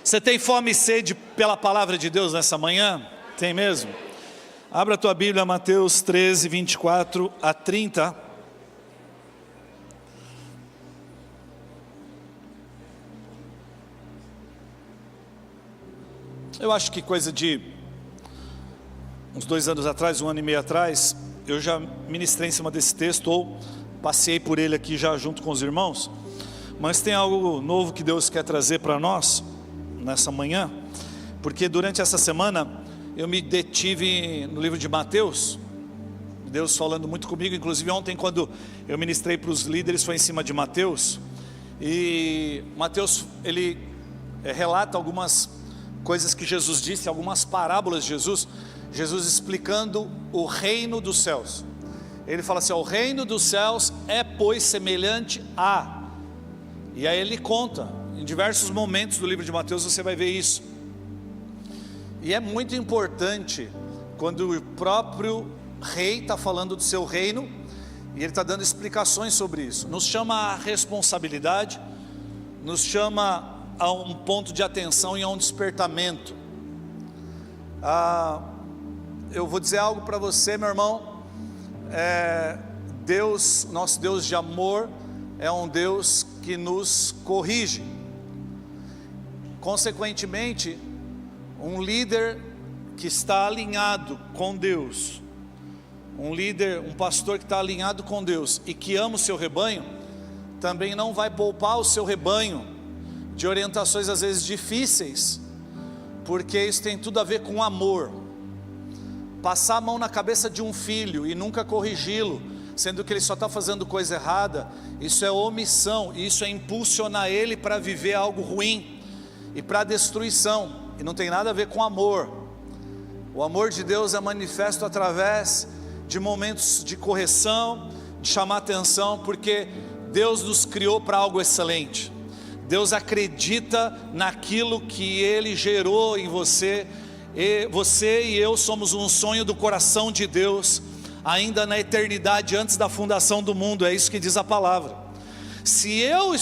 Você tem fome e sede pela palavra de Deus nessa manhã? Tem mesmo? Abra a tua Bíblia, Mateus 13, 24 a 30. Eu acho que coisa de uns 2 anos atrás, 1 ano e meio atrás, eu já ministrei em cima desse texto, ou passei por ele aqui já junto com os irmãos. Mas tem algo novo que Deus quer trazer para nós nessa manhã, porque durante essa semana eu me detive no livro de Mateus, Deus falando muito comigo. Inclusive ontem, quando eu ministrei para os líderes, foi em cima de Mateus. E Mateus, ele relata algumas coisas que Jesus disse, algumas parábolas de Jesus explicando o reino dos céus. Ele fala assim: o reino dos céus é, pois, semelhante a... E aí ele conta, em diversos momentos do livro de Mateus você vai ver isso. E é muito importante quando o próprio rei está falando do seu reino, e ele está dando explicações sobre isso. Nos chama a responsabilidade, nos chama a um ponto de atenção e a um despertamento. Eu vou dizer algo para você, meu irmão. Deus, nosso Deus de amor, é um Deus que nos corrige. Consequentemente, um líder que está alinhado com Deus, um líder, um pastor que está alinhado com Deus e que ama o seu rebanho, também não vai poupar o seu rebanho de orientações às vezes difíceis, porque isso tem tudo a ver com amor. Passar a mão na cabeça de um filho e nunca corrigi-lo, sendo que ele só está fazendo coisa errada, isso é omissão, isso é impulsionar ele para viver algo ruim e para destruição, e não tem nada a ver com amor. O amor de Deus é manifesto através de momentos de correção, de chamar atenção, porque Deus nos criou para algo excelente. Deus acredita naquilo que Ele gerou em você, e você e eu somos um sonho do coração de Deus, ainda na eternidade, antes da fundação do mundo. É isso que diz a palavra. Se eu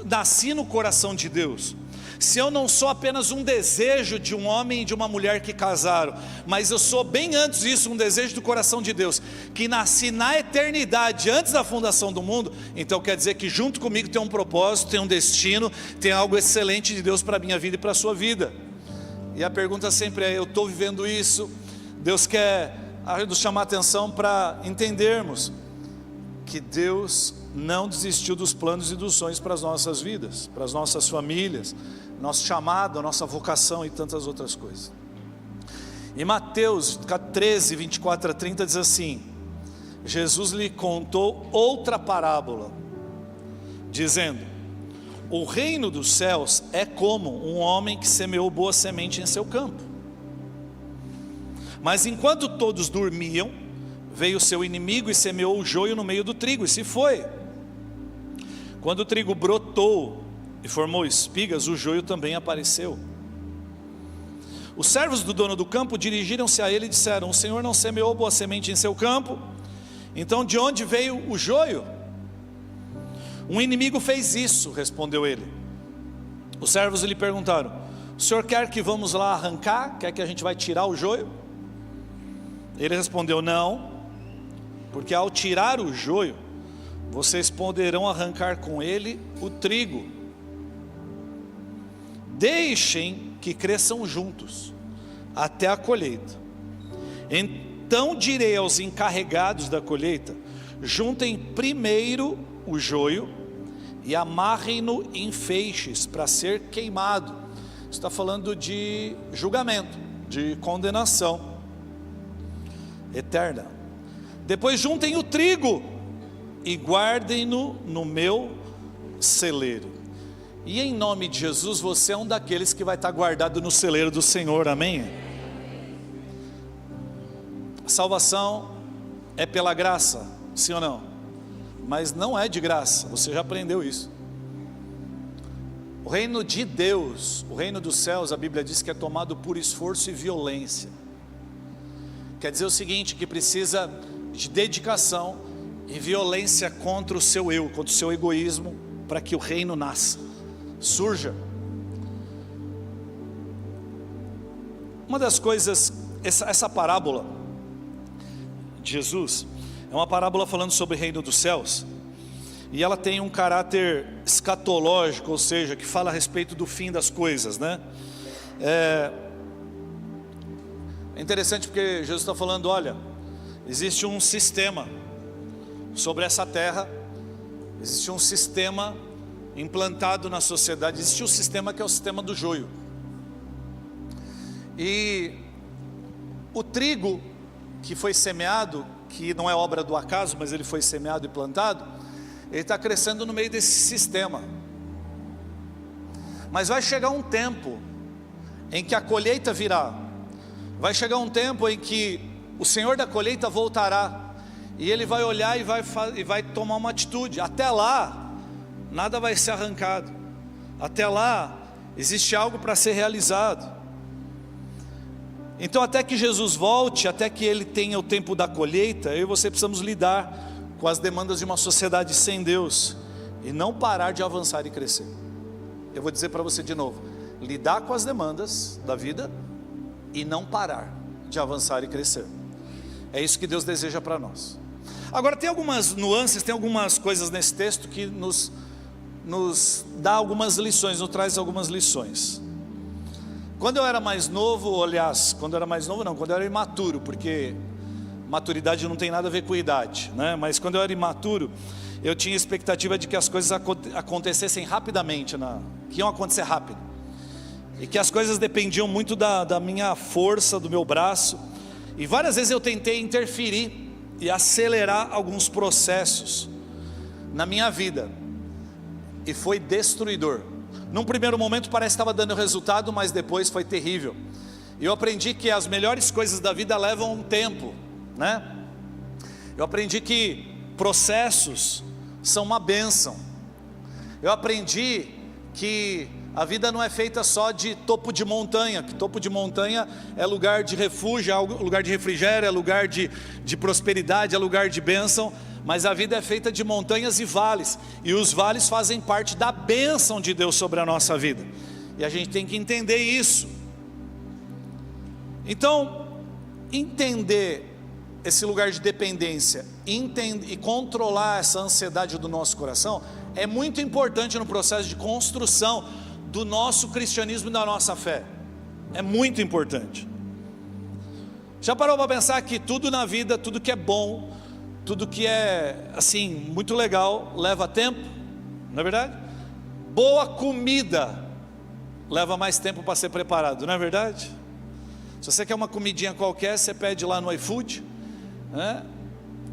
nasci no coração de Deus, se eu não sou apenas um desejo de um homem e de uma mulher que casaram, mas eu sou bem antes disso um desejo do coração de Deus, que nasci na eternidade, antes da fundação do mundo, então quer dizer que junto comigo tem um propósito, tem um destino, tem algo excelente de Deus para a minha vida e para a sua vida. E a pergunta sempre é: eu estou vivendo isso? Deus quer nos chamar a atenção para entendermos que Deus não desistiu dos planos e dos sonhos para as nossas vidas, para as nossas famílias, nosso chamado, a nossa vocação e tantas outras coisas. Em Mateus 13, 24 a 30 diz assim: Jesus lhe contou outra parábola, dizendo: o reino dos céus é como um homem que semeou boa semente em seu campo. Mas enquanto todos dormiam, veio seu inimigo e semeou o joio no meio do trigo, e se foi. Quando o trigo brotou e formou espigas, o joio também apareceu. Os servos do dono do campo dirigiram-se a ele e disseram: o Senhor não semeou boa semente em seu campo? Então de onde veio o joio? Um inimigo fez isso, respondeu ele. Os servos lhe perguntaram: o senhor quer que vamos lá arrancar? Quer que a gente vai tirar o joio? Ele respondeu: não, porque ao tirar o joio, vocês poderão arrancar com ele o trigo. Deixem que cresçam juntos até a colheita. Então direi aos encarregados da colheita: juntem primeiro o joio e amarrem-no em feixes para ser queimado. Está falando de julgamento, de condenação eterna. Depois juntem o trigo e guardem-no no meu celeiro. E em nome de Jesus, você é um daqueles que vai estar guardado no celeiro do Senhor, amém? A salvação é pela graça, sim ou não? Mas não é de graça, você já aprendeu isso. O reino de Deus, o reino dos céus, a Bíblia diz que é tomado por esforço e violência. Quer dizer o seguinte, que precisa de dedicação e violência contra o seu eu, contra o seu egoísmo, para que o reino nasça, surja. uma das coisas, essa parábola de Jesus, é uma parábola falando sobre o reino dos céus, e ela tem um caráter escatológico, ou seja, que fala a respeito do fim das coisas, né? É interessante porque Jesus está falando, olha, existe um sistema sobre essa terra, existe um sistema implantado na sociedade, existe um sistema que é o sistema do joio. E o trigo que foi semeado, que não é obra do acaso, mas ele foi semeado e plantado, ele está crescendo no meio desse sistema. Mas vai chegar um tempo em que a colheita virá. Vai chegar um tempo em que o Senhor da colheita voltará, e Ele vai olhar e vai tomar uma atitude. Até lá, nada vai ser arrancado. Até lá, existe algo para ser realizado. Então, até que Jesus volte, até que Ele tenha o tempo da colheita, eu e você precisamos lidar com as demandas de uma sociedade sem Deus, e não parar de avançar e crescer. Eu vou dizer para você de novo: lidar com as demandas da vida e não parar de avançar e crescer. É isso que Deus deseja para nós. Agora, tem algumas nuances, tem algumas coisas nesse texto que nos dá algumas lições, nos traz algumas lições. Quando eu era mais novo, aliás, quando eu era mais novo não, quando eu era imaturo, porque maturidade não tem nada a ver com idade, né? Mas quando eu era imaturo, eu tinha expectativa de que as coisas acontecessem rapidamente, que iam acontecer rápido, e que as coisas dependiam muito da minha força, do meu braço, e várias vezes eu tentei interferir e acelerar alguns processos na minha vida, e foi destruidor. Num primeiro momento parece que estava dando resultado, mas depois foi terrível. E eu aprendi que as melhores coisas da vida levam um tempo, né? Eu aprendi que processos são uma bênção. Eu aprendi que a vida não é feita só de topo de montanha, que topo de montanha é lugar de refúgio, é lugar de refrigério, é lugar de prosperidade, é lugar de bênção. Mas a vida é feita de montanhas e vales, e os vales fazem parte da bênção de Deus sobre a nossa vida, e a gente tem que entender isso. Então, entender esse lugar de dependência, e controlar essa ansiedade do nosso coração, é muito importante no processo de construção do nosso cristianismo e da nossa fé. É muito importante. Já parou para pensar que tudo na vida, tudo que é bom, tudo que é assim, muito legal, leva tempo, não é verdade? Boa comida leva mais tempo para ser preparado, não é verdade? Se você quer uma comidinha qualquer, você pede lá no iFood, né?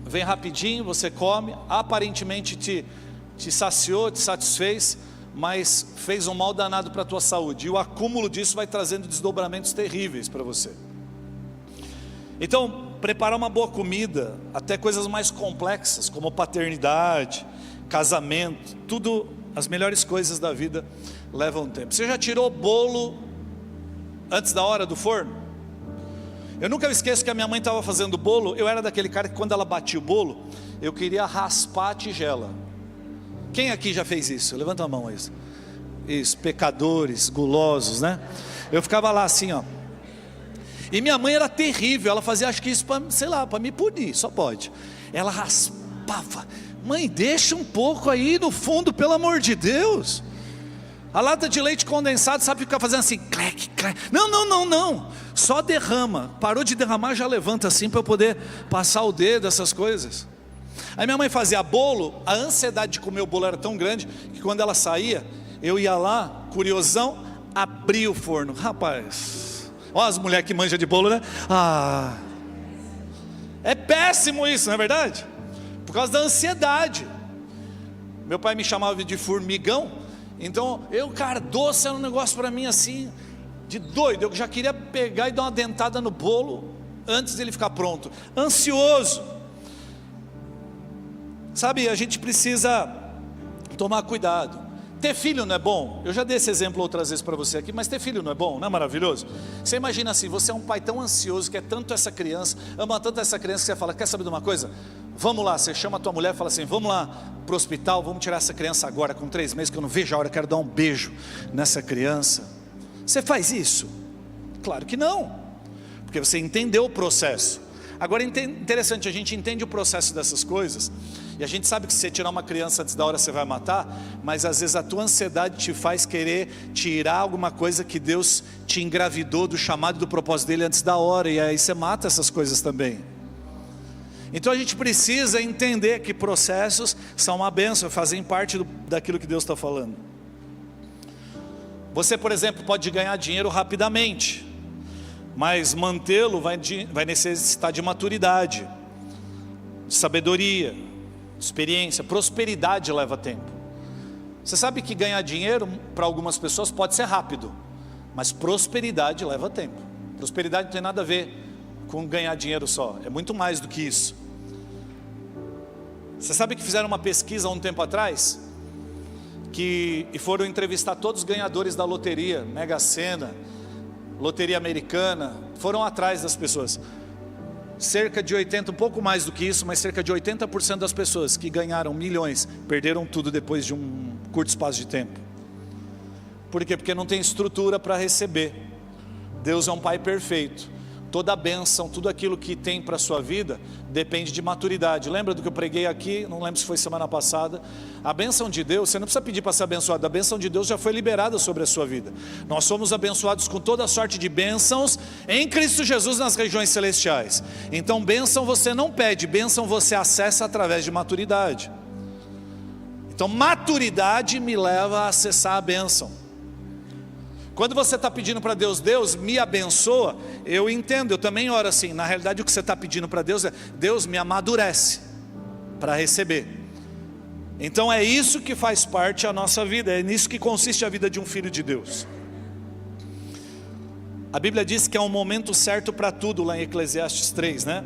Vem rapidinho, você come, aparentemente te saciou, te satisfez, mas fez um mal danado para a tua saúde, e o acúmulo disso vai trazendo desdobramentos terríveis para você. Então, preparar uma boa comida, até coisas mais complexas, como paternidade, casamento, tudo, as melhores coisas da vida levam tempo. Você já tirou bolo antes da hora do forno? Eu nunca me esqueço que a minha mãe estava fazendo bolo. Eu era daquele cara que quando ela batia o bolo, eu queria raspar a tigela. Quem aqui já fez isso? Levanta a mão aí. Isso, pecadores, gulosos, né? Eu ficava lá assim, ó. E minha mãe era terrível, ela fazia acho que isso para, sei lá, para me punir, só pode. Ela raspava. Mãe, deixa um pouco aí no fundo, pelo amor de Deus. A lata de leite condensado, sabe ficar fazendo assim, clec, clec. Não, só derrama. Parou de derramar, já levanta assim para eu poder passar o dedo, essas coisas. Aí minha mãe fazia bolo, a ansiedade de comer o bolo era tão grande, que quando ela saía, eu ia lá, curiosão, abria o forno. Rapaz, olha as mulheres que manjam de bolo, né? É péssimo isso, não é verdade? Por causa da ansiedade. Meu pai me chamava de formigão. Então, cara, doce era um negócio para mim assim, de doido. Eu já queria pegar e dar uma dentada no bolo antes dele ficar pronto. Ansioso. Sabe, a gente precisa tomar cuidado. Ter filho não é bom? Eu já dei esse exemplo outras vezes para você aqui, mas ter filho não é bom? Não é maravilhoso? Você imagina assim, você é um pai tão ansioso, quer tanto essa criança, ama tanto essa criança, que você fala, quer saber de uma coisa? Vamos lá, você chama a tua mulher e fala assim, vamos lá para o hospital, vamos tirar essa criança agora, com 3 meses, que eu não vejo a hora, eu quero dar um beijo nessa criança. Você faz isso? Claro que não. porque você entendeu o processo. Agora, interessante, a gente entende o processo dessas coisas, e a gente sabe que se você tirar uma criança antes da hora, você vai matar, mas às vezes a tua ansiedade te faz querer tirar alguma coisa que Deus te engravidou do chamado e do propósito dele antes da hora, e aí você mata essas coisas também. Então a gente precisa entender que processos são uma bênção, fazem parte daquilo que Deus está falando. Você, por exemplo, pode ganhar dinheiro rapidamente, mas mantê-lo vai necessitar de maturidade, de sabedoria, de experiência. Prosperidade leva tempo. Você sabe que ganhar dinheiro para algumas pessoas pode ser rápido, mas prosperidade leva tempo. Prosperidade não tem nada a ver com ganhar dinheiro só, é muito mais do que isso. Você sabe que fizeram uma pesquisa há um tempo atrás, e foram entrevistar todos os ganhadores da loteria, Mega Sena, loteria americana, foram atrás das pessoas. Cerca de 80%, um pouco mais do que isso, mas cerca de 80% das pessoas que ganharam milhões, perderam tudo depois de um curto espaço de tempo. Por quê? Porque não tem estrutura para receber. Deus é um Pai perfeito. Toda a bênção, tudo aquilo que tem para a sua vida, depende de maturidade. Lembra do que eu preguei aqui? Não lembro se foi semana passada. A bênção de Deus, você não precisa pedir para ser abençoado. A bênção de Deus já foi liberada sobre a sua vida. Nós somos abençoados com toda a sorte de bênçãos em Cristo Jesus nas regiões celestiais. Então bênção você não pede, bênção você acessa através de maturidade. Então maturidade me leva a acessar a bênção. Quando você está pedindo para Deus, Deus me abençoa, eu entendo, eu também oro assim. Na realidade o que você está pedindo para Deus é, Deus me amadurece para receber. Então é isso que faz parte da nossa vida, é nisso que consiste a vida de um filho de Deus. A Bíblia diz que é um momento certo para tudo, lá em Eclesiastes 3, né?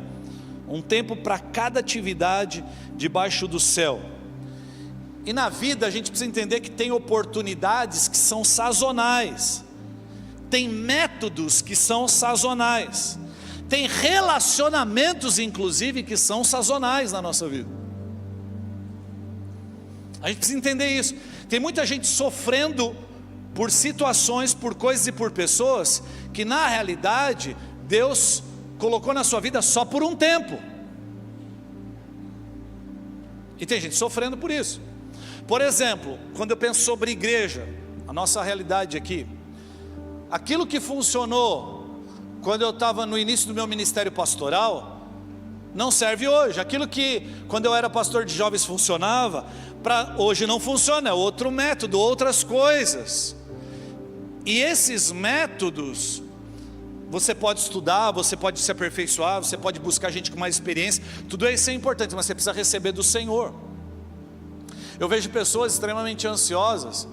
Um tempo para cada atividade debaixo do céu. E na vida a gente precisa entender que tem oportunidades que são sazonais, tem métodos que são sazonais, tem relacionamentos inclusive que são sazonais na nossa vida. A gente precisa entender isso. Tem muita gente sofrendo por situações, por coisas e por pessoas que na realidade Deus colocou na sua vida só por um tempo. E tem gente sofrendo por isso. Por exemplo, quando eu penso sobre igreja, a nossa realidade aqui, aquilo que funcionou quando eu estava no início do meu ministério pastoral, não serve hoje. Aquilo que quando eu era pastor de jovens funcionava, hoje não funciona, é outro método, outras coisas. E esses métodos, você pode estudar, você pode se aperfeiçoar, você pode buscar gente com mais experiência, tudo isso é importante, mas você precisa receber do Senhor. Eu vejo pessoas extremamente ansiosas,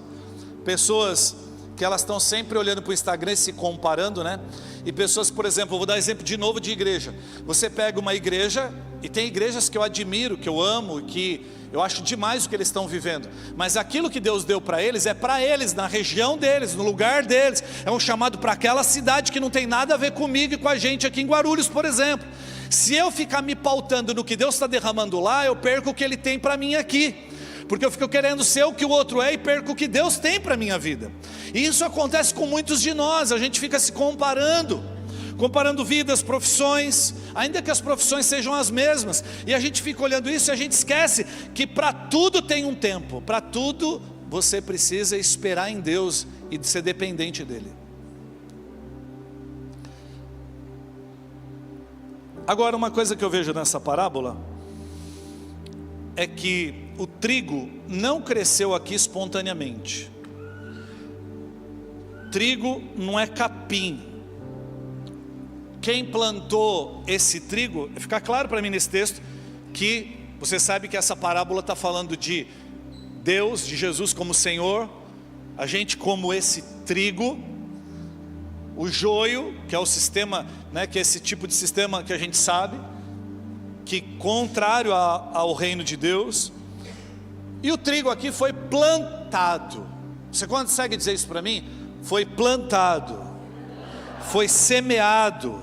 pessoas que elas estão sempre olhando para o Instagram e se comparando, né? E pessoas, por exemplo, eu vou dar exemplo de novo de igreja. Você pega uma igreja, e tem igrejas que eu admiro, que eu amo, que eu acho demais o que eles estão vivendo, mas aquilo que Deus deu para eles, é para eles, na região deles, no lugar deles, é um chamado para aquela cidade que não tem nada a ver comigo e com a gente aqui em Guarulhos, por exemplo. Se eu ficar me pautando no que Deus está derramando lá, eu perco o que Ele tem para mim aqui, porque eu fico querendo ser o que o outro é e perco o que Deus tem para a minha vida. E isso acontece com muitos de nós, a gente fica se comparando vidas, profissões, ainda que as profissões sejam as mesmas, e a gente fica olhando isso e a gente esquece que para tudo tem um tempo, para tudo você precisa esperar em Deus e ser dependente dEle. Agora, uma coisa que eu vejo nessa parábola é que o trigo não cresceu aqui espontaneamente. Trigo não é capim. Quem plantou esse trigo, fica claro para mim nesse texto, que você sabe que essa parábola está falando de Deus, de Jesus como Senhor, a gente como esse trigo, o joio, que é o sistema, né, que é esse tipo de sistema que a gente sabe, que contrário ao reino de Deus. E o trigo aqui foi plantado. Você consegue dizer isso para mim? Foi plantado, foi semeado.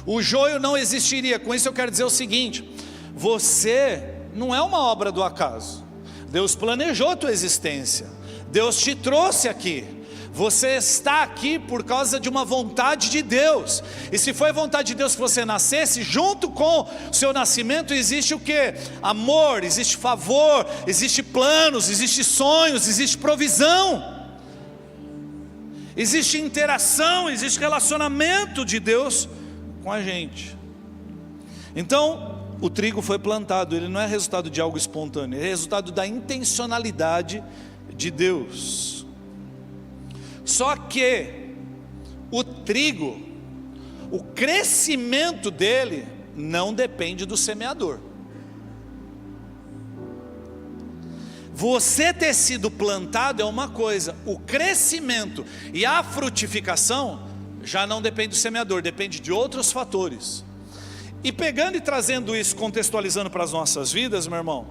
O joio não existiria. Com isso eu quero dizer o seguinte: você não é uma obra do acaso. Deus planejou a tua existência, Deus te trouxe aqui. Você está aqui por causa de uma vontade de Deus. E se foi vontade de Deus que você nascesse, junto com o seu nascimento existe o quê? Amor, existe favor, existe planos, existe sonhos, existe provisão, existe interação, existe relacionamento de Deus com a gente. Então, o trigo foi plantado, ele não é resultado de algo espontâneo, é resultado da intencionalidade de Deus. Só que o trigo, o crescimento dele não depende do semeador. Você ter sido plantado é uma coisa, o crescimento e a frutificação já não depende do semeador, depende de outros fatores. E pegando e trazendo isso, contextualizando para as nossas vidas, meu irmão,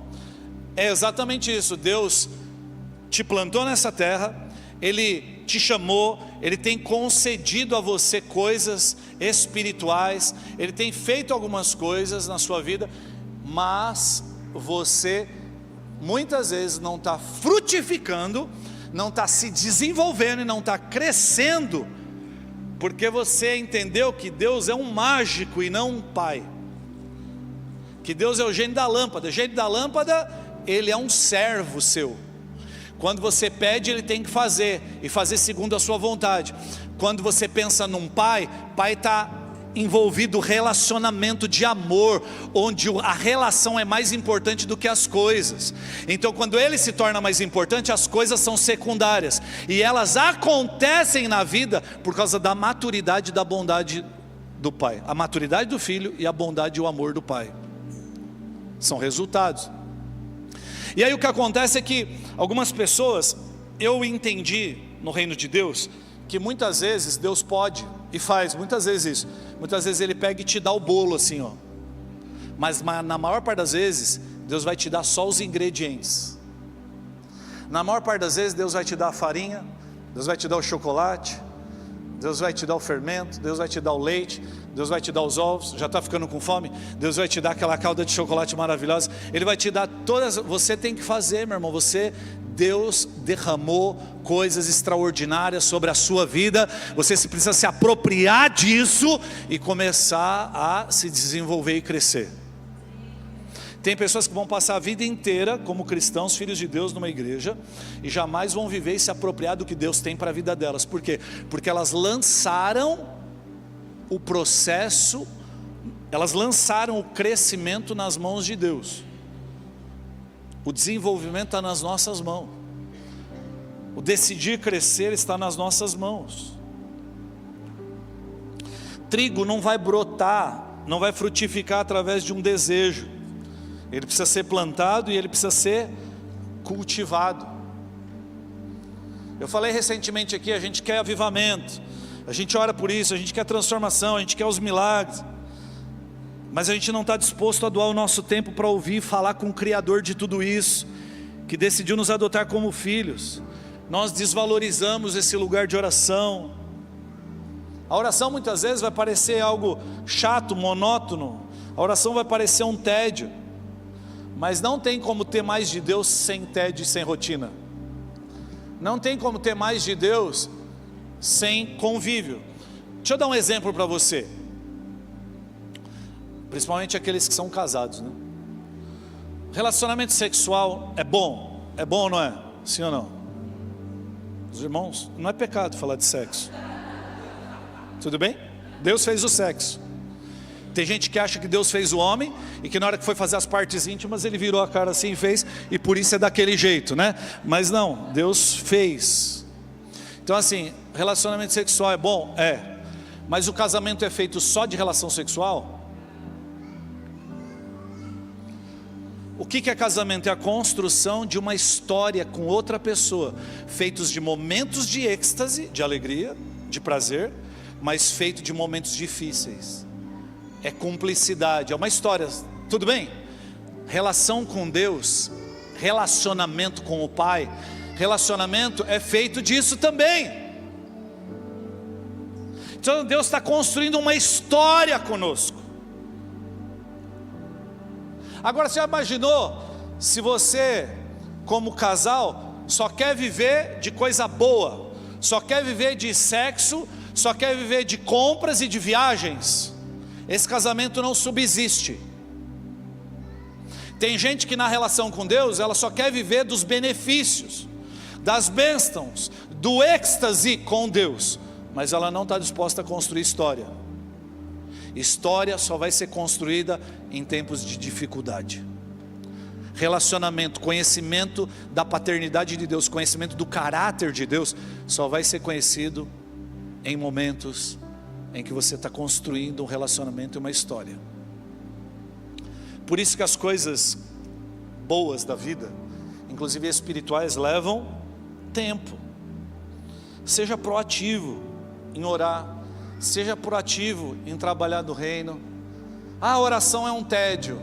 é exatamente isso. Deus te plantou nessa terra, Ele te chamou, Ele tem concedido a você coisas espirituais, Ele tem feito algumas coisas na sua vida, mas você muitas vezes não está frutificando, não está se desenvolvendo e não está crescendo, porque você entendeu que Deus é um mágico e não um pai, que Deus é o gênio da lâmpada. O gênio da lâmpada, ele é um servo seu. Quando você pede, ele tem que fazer, e fazer segundo a sua vontade. Quando você pensa num pai, pai está envolvido relacionamento de amor, onde a relação é mais importante do que as coisas. Então quando ele se torna mais importante, as coisas são secundárias, e elas acontecem na vida por causa da maturidade e da bondade do pai. A maturidade do filho e a bondade e o amor do pai são resultados. E aí o que acontece é que algumas pessoas, eu entendi no reino de Deus, que muitas vezes Deus pode e faz muitas vezes isso. Muitas vezes Ele pega e te dá o bolo assim, ó. Mas na maior parte das vezes Deus vai te dar só os ingredientes. Na maior parte das vezes Deus vai te dar a farinha, Deus vai te dar o chocolate, Deus vai te dar o fermento, Deus vai te dar o leite, Deus vai te dar os ovos. Já está ficando com fome? Deus vai te dar aquela calda de chocolate maravilhosa. Ele vai te dar todas. Você tem que fazer, meu irmão. Deus derramou coisas extraordinárias sobre a sua vida. Você precisa se apropriar disso e começar a se desenvolver e crescer. Tem pessoas que vão passar a vida inteira como cristãos, filhos de Deus, numa igreja, e jamais vão viver e se apropriar do que Deus tem para a vida delas. Por quê? Porque elas lançaram o processo, elas lançaram o crescimento nas mãos de Deus. O desenvolvimento está nas nossas mãos. O decidir crescer está nas nossas mãos. Trigo não vai brotar, não vai frutificar através de um desejo. Ele precisa ser plantado e ele precisa ser cultivado. Eu falei recentemente aqui, a gente quer avivamento, a gente ora por isso, a gente quer transformação, a gente quer os milagres, mas a gente não está disposto a doar o nosso tempo para ouvir e falar com o Criador de tudo isso, que decidiu nos adotar como filhos. Nós desvalorizamos esse lugar de oração. A oração muitas vezes vai parecer algo chato, monótono, a oração vai parecer um tédio, mas não tem como ter mais de Deus sem tédio e sem rotina. Não tem como ter mais de Deus sem convívio. Deixa eu dar um exemplo para você, principalmente aqueles que são casados, né? Relacionamento sexual é bom ou não é? Sim ou não? Os irmãos, não é pecado falar de sexo. Tudo bem? Deus fez o sexo. Tem gente que acha que Deus fez o homem e que na hora que foi fazer as partes íntimas ele virou a cara assim e fez, e por isso é daquele jeito, né? Mas não, Deus fez. Então assim, relacionamento sexual é bom? É. Mas o casamento é feito só de relação sexual? O que é casamento? É a construção de uma história com outra pessoa, feitos de momentos de êxtase, de alegria, de prazer, mas feito de momentos difíceis. É cumplicidade, é uma história, tudo bem? Relação com Deus, relacionamento com o Pai, relacionamento é feito disso também. Então Deus está construindo uma história conosco. Agora você já imaginou, se você como casal só quer viver de coisa boa, só quer viver de sexo, só quer viver de compras e de viagens, esse casamento não subsiste. Tem gente que na relação com Deus, ela só quer viver dos benefícios, das bênçãos, do êxtase com Deus, mas ela não está disposta a construir história. História só vai ser construída em tempos de dificuldade. Relacionamento, conhecimento da paternidade de Deus, conhecimento do caráter de Deus, só vai ser conhecido em momentos em que você está construindo um relacionamento e uma história. Por isso que as coisas boas da vida, inclusive espirituais, levam tempo. Seja proativo em orar, seja proativo em trabalhar do reino. A oração é um tédio.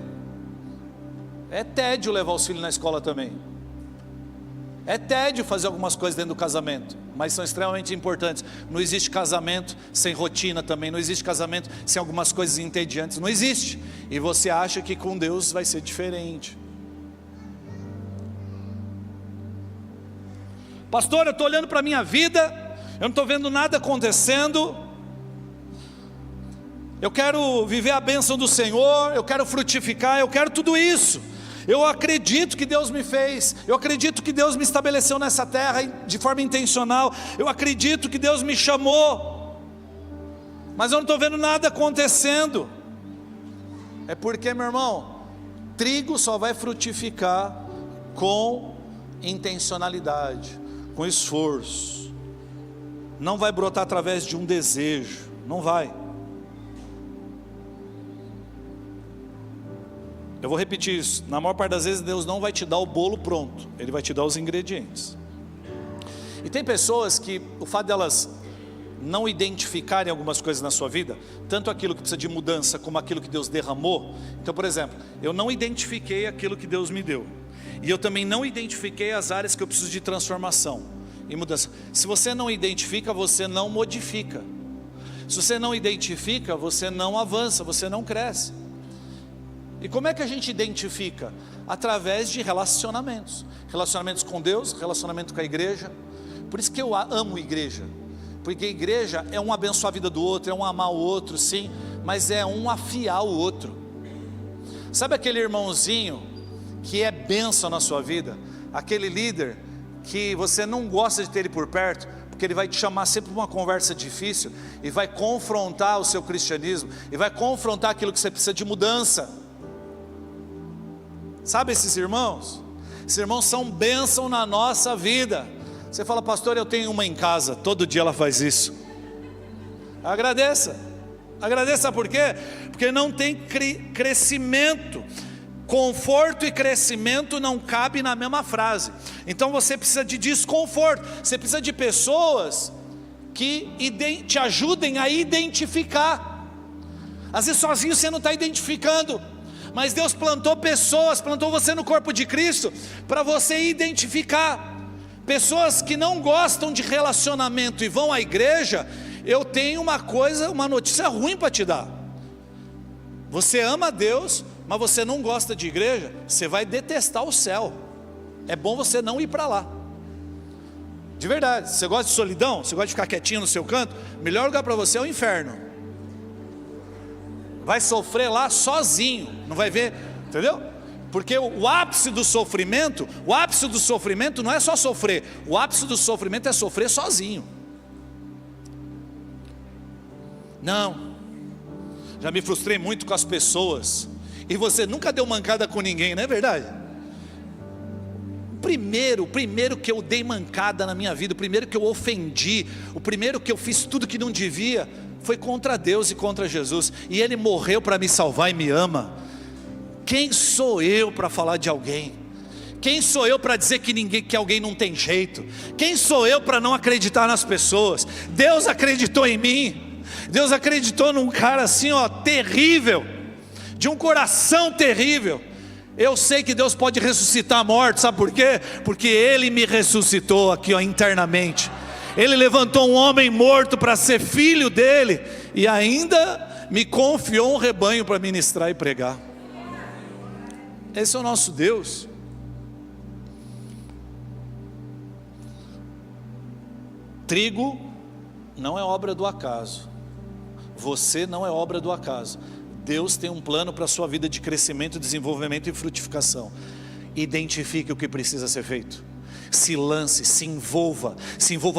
É tédio levar os filhos na escola também. É tédio fazer algumas coisas dentro do casamento, mas são extremamente importantes. Não existe casamento sem rotina também. Não existe casamento sem algumas coisas entediantes. Não existe. E você acha que com Deus vai ser diferente. Pastor, eu estou olhando para a minha vida, eu não estou vendo nada acontecendo. Eu quero viver a bênção do Senhor, eu quero frutificar, eu quero tudo isso. Eu acredito que Deus me fez, eu acredito que Deus me estabeleceu nessa terra de forma intencional, eu acredito que Deus me chamou, mas eu não estou vendo nada acontecendo. É porque, meu irmão, trigo só vai frutificar com intencionalidade, com esforço. Não vai brotar através de um desejo, não vai. Eu vou repetir isso, na maior parte das vezes Deus não vai te dar o bolo pronto, Ele vai te dar os ingredientes. E tem pessoas que o fato delas não identificarem algumas coisas na sua vida, tanto aquilo que precisa de mudança, como aquilo que Deus derramou. Então, por exemplo, eu não identifiquei aquilo que Deus me deu, e eu também não identifiquei as áreas que eu preciso de transformação e mudança. Se você não identifica, você não modifica. Se você não identifica, você não avança, você não cresce. E como é que a gente identifica? Através de relacionamentos. Relacionamentos com Deus, relacionamento com a igreja. Por isso que eu amo igreja. Porque a igreja é um abençoar a vida do outro, é um amar o outro, sim, mas é um afiar o outro. Sabe aquele irmãozinho que é bênção na sua vida? Aquele líder que você não gosta de ter ele por perto, porque ele vai te chamar sempre para uma conversa difícil, e vai confrontar o seu cristianismo, e vai confrontar aquilo que você precisa de mudança. Sabe esses irmãos? Esses irmãos são bênção na nossa vida. Você fala, pastor, eu tenho uma em casa, todo dia ela faz isso. Agradeça. Agradeça por quê? Porque não tem crescimento. Conforto e crescimento não cabem na mesma frase. Então você precisa de desconforto. Você precisa de pessoas que te ajudem a identificar. Às vezes sozinho você não está identificando, mas Deus plantou pessoas, plantou você no corpo de Cristo, para você identificar. Pessoas que não gostam de relacionamento e vão à igreja, eu tenho uma notícia ruim para te dar. Você ama Deus, mas você não gosta de igreja, você vai detestar o céu. É bom você não ir para lá. De verdade, você gosta de solidão? Você gosta de ficar quietinho no seu canto? O melhor lugar para você é o inferno. Vai sofrer lá sozinho, não vai ver, entendeu? Porque o ápice do sofrimento não é só sofrer, o ápice do sofrimento é sofrer sozinho. Não, já me frustrei muito com as pessoas, e você nunca deu mancada com ninguém, não é verdade? O primeiro que eu dei mancada na minha vida, o primeiro que eu ofendi, o primeiro que eu fiz tudo que não devia, foi contra Deus e contra Jesus, e Ele morreu para me salvar e me ama. Quem sou eu para falar de alguém? Quem sou eu para dizer que alguém não tem jeito? Quem sou eu para não acreditar nas pessoas? Deus acreditou em mim. Deus acreditou num cara assim, ó, terrível, de um coração terrível. Eu sei que Deus pode ressuscitar mortos, sabe por quê? Porque Ele me ressuscitou aqui, ó, internamente. Ele levantou um homem morto para ser filho dele, e ainda me confiou um rebanho para ministrar e pregar. Esse é o nosso Deus. 1 Trigo não é obra do acaso. Você não é obra do acaso. Deus tem um plano para a sua vida de crescimento, desenvolvimento e frutificação. Identifique o que precisa ser feito. Se lance, se envolva